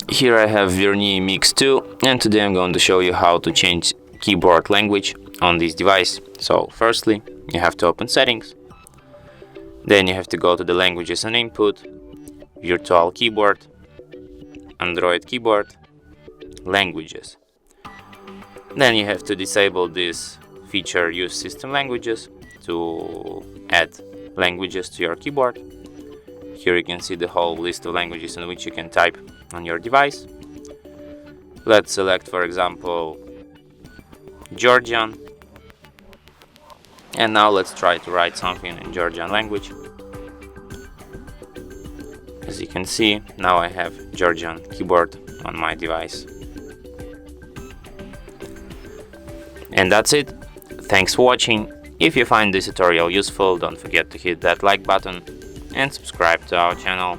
Here I have VERNEE Mix 2, and today I'm going to show you how to change keyboard language on this device. So firstly, you have to open settings, then you have to go to the languages and input, virtual keyboard, Android keyboard, languages. Then you have to disable this feature use system languages to add languages to your keyboard. Here you can see the whole list of languages in which you can type on your device. Let's select, for example, Georgian, and now let's try to write something in Georgian language. As you can see, now I have Georgian keyboard on my device. And that's it. Thanks for watching. If you find this tutorial useful, don't forget to hit that like button and subscribe to our channel.